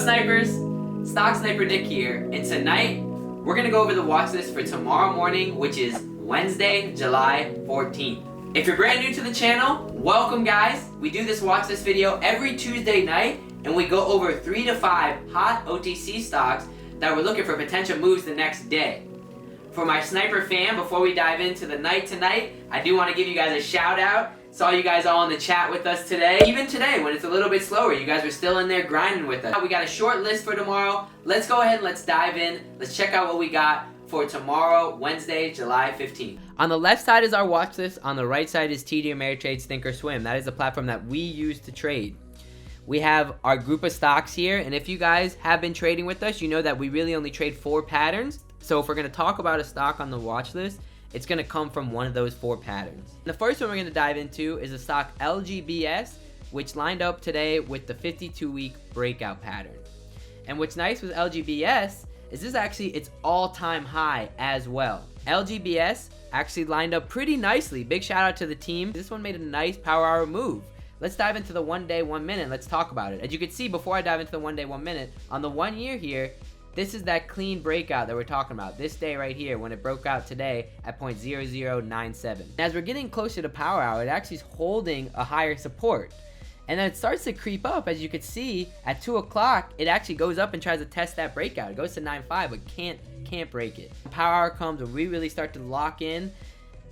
Snipers? Stock Sniper Nick here, and tonight we're gonna go over the watch list for tomorrow morning, which is Wednesday, July 14th. If you're brand new to the channel, welcome guys. We do this watch list video every Tuesday night, and we go over 3 to 5 hot OTC stocks that we're looking for potential moves the next day. For my Sniper fam, before we dive into the night tonight, I do want to give you guys a shout out. Saw you guys all in the chat with us today. Even today, when it's a little bit slower, you guys are still in there grinding with us. We got a short list for tomorrow. Let's go ahead and let's dive in. Let's check out what we got for tomorrow, Wednesday, July 15th. On the left side is our watch list. On the right side is TD Ameritrade's Thinkorswim. That is the platform that we use to trade. We have our group of stocks here, and if you guys have been trading with us, you know that we really only trade 4 patterns. So if we're going to talk about a stock on the watch list, it's going to come from one of those 4 patterns. The first one we're going to dive into is the stock LGBS, which lined up today with the 52-week breakout pattern. And what's nice with LGBS is this actually its all-time high as well. LGBS actually lined up pretty nicely. Big shout out to the team. This one made a nice power hour move. Let's dive into the 1 day, 1 minute. Let's talk about it. As you can see, before I dive into the 1 day, 1 minute, on the 1 year here, this is that clean breakout that we're talking about. This day right here, when it broke out today at 0.0097. As we're getting closer to power hour, it actually is holding a higher support. And then it starts to creep up. As you can see, at 2 o'clock, it actually goes up and tries to test that breakout. It goes to 9.5, but can't break it. Power hour comes when we really start to lock in.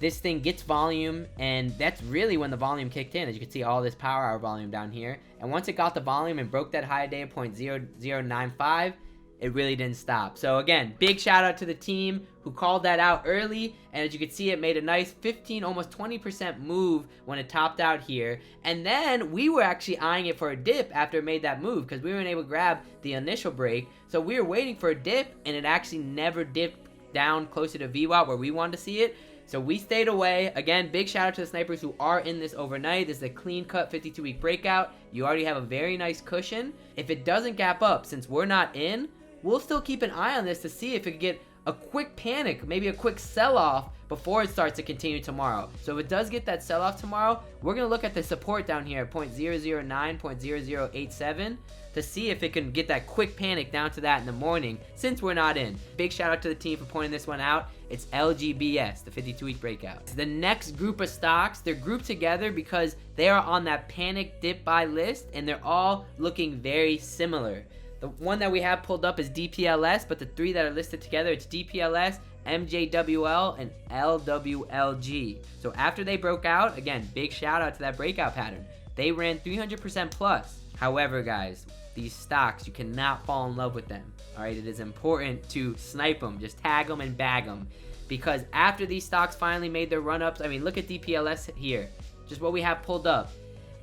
This thing gets volume, and that's really when the volume kicked in. As you can see, all this power hour volume down here. And once it got the volume and broke that high day of 0.0095, it really didn't stop. So again, big shout out to the team who called that out early, and as you can see, it made a nice 15, almost 20% move when it topped out here. And then we were actually eyeing it for a dip after it made that move, because we weren't able to grab the initial break. So we were waiting for a dip, and it actually never dipped down closer to VWAP where we wanted to see it. So we stayed away. Again, big shout out to the snipers who are in this overnight. This is a clean cut 52-week breakout. You already have a very nice cushion. If it doesn't gap up, since we're not in, we'll still keep an eye on this to see if it could get a quick panic, maybe a quick sell-off before it starts to continue tomorrow. So if it does get that sell-off tomorrow, we're going to look at the support down here at 0.009, 0.0087 to see if it can get that quick panic down to that in the morning since we're not in. Big shout out to the team for pointing this one out. It's LGBS, the 52-week breakout. The next group of stocks, they're grouped together because they are on that panic dip buy list, and they're all looking very similar. The one that we have pulled up is DPLS, but the 3 that are listed together, it's DPLS, MJWL, and LWLG. So after they broke out, again, big shout out to that breakout pattern. They ran 300% plus. However, guys, these stocks, you cannot fall in love with them. All right, it is important to snipe them, just tag them and bag them. Because after these stocks finally made their run-ups, I mean, look at DPLS here, just what we have pulled up.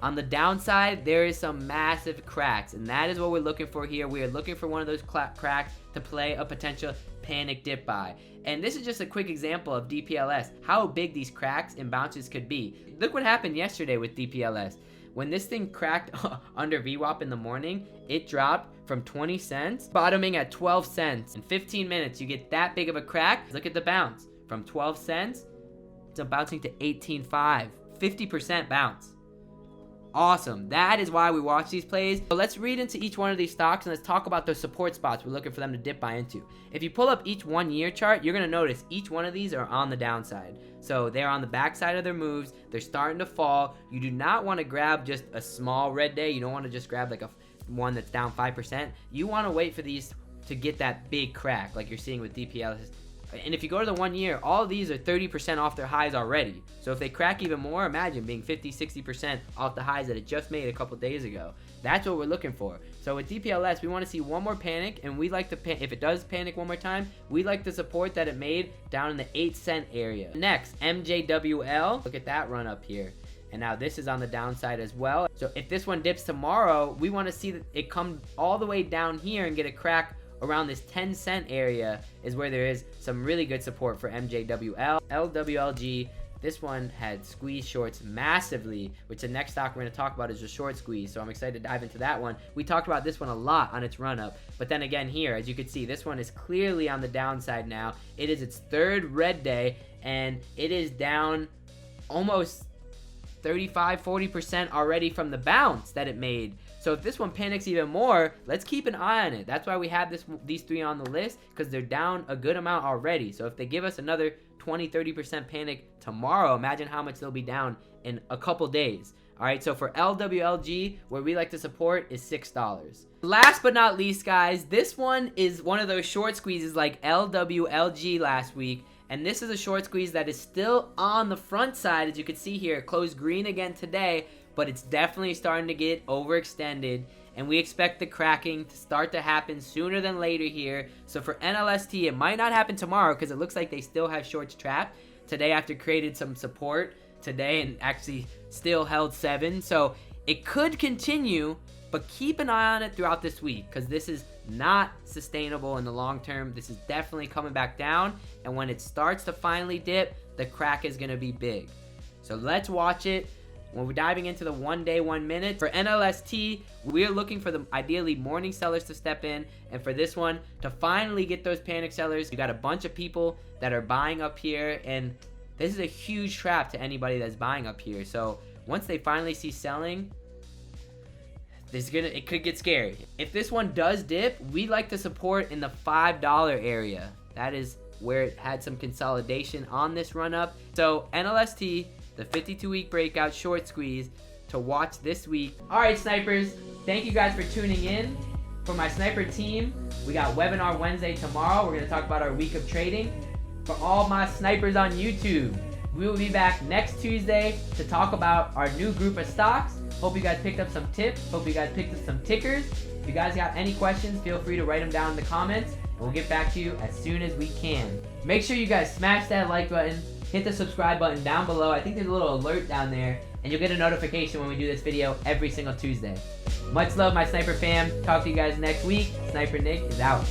On the downside, there is some massive cracks, and that is what we're looking for here. We are looking for one of those cracks to play a potential panic dip buy. And this is just a quick example of DPLS, how big these cracks and bounces could be. Look what happened yesterday with DPLS. When this thing cracked under VWAP in the morning, it dropped from 20 cents, bottoming at 12 cents. In 15 minutes, you get that big of a crack. Look at the bounce. From 12 cents to bouncing to 18.5. 50% bounce. Awesome. That is why we watch these plays. So let's read into each one of these stocks and let's talk about those support spots we're looking for them to dip buy into. If you pull up each 1 year chart, you're going to notice each one of these are on the downside. So they're on the backside of their moves. They're starting to fall. You do not want to grab just a small red day. You don't want to just grab like one that's down 5%. You want to wait for these to get that big crack like you're seeing with DPLS. And if you go to the 1 year, all of these are 30% off their highs already. So if they crack even more, imagine being 50-60% off the highs that it just made a couple days ago. That's what we're looking for. So with DPLS, we want to see one more panic, and we like if it does panic one more time, we like the support that it made down in the 8-cent area. Next, MJWL. Look at that run up here. And now this is on the downside as well. So if this one dips tomorrow, we want to see it come all the way down here and get a crack around this 10-cent area is where there is some really good support for MJWL. LWLG, this one had squeeze shorts massively, which the next stock we're going to talk about is a short squeeze, so I'm excited to dive into that one. We talked about this one a lot on its run-up, but then again here, as you can see, this one is clearly on the downside now. It is its 3rd red day, and it is down almost 35-40% already from the bounce that it made. So if this one panics even more, let's keep an eye on it. That's why we have these 3 on the list, because they're down a good amount already. So if they give us another 20-30% panic tomorrow, imagine how much they'll be down in a couple days. All right, so for LWLG, where we like to support, is $6. Last but not least, guys, this one is one of those short squeezes like LWLG last week. And this is a short squeeze that is still on the front side. As you can see here, it closed green again today, but it's definitely starting to get overextended. And we expect the cracking to start to happen sooner than later here. So for NLST, it might not happen tomorrow because it looks like they still have shorts trapped today after created some support today and actually still held 7. So it could continue, but keep an eye on it throughout this week because this is not sustainable in the long term. This is definitely coming back down, and when it starts to finally dip, the crack is going to be big. So let's watch it. When we're diving into the 1 day, 1 minute, for NLST, we're looking for the ideally morning sellers to step in, and for this one to finally get those panic sellers. You got a bunch of people that are buying up here, and this is a huge trap to anybody that's buying up here. So once they finally see selling, it could get scary. If this one does dip, we like to support in the $5 area. That is where it had some consolidation on this run up. So NLST, the 52-week breakout short squeeze to watch this week. All right, snipers, thank you guys for tuning in. For my sniper team, we got webinar Wednesday tomorrow. We're going to talk about our week of trading. For all my snipers on YouTube, we will be back next Tuesday to talk about our new group of stocks. Hope you guys picked up some tips. Hope you guys picked up some tickers. If you guys got any questions, feel free to write them down in the comments, and we'll get back to you as soon as we can. Make sure you guys smash that like button, hit the subscribe button down below. I think there's a little alert down there, and you'll get a notification when we do this video every single Tuesday. Much love, my sniper fam. Talk to you guys next week. Sniper Nick is out.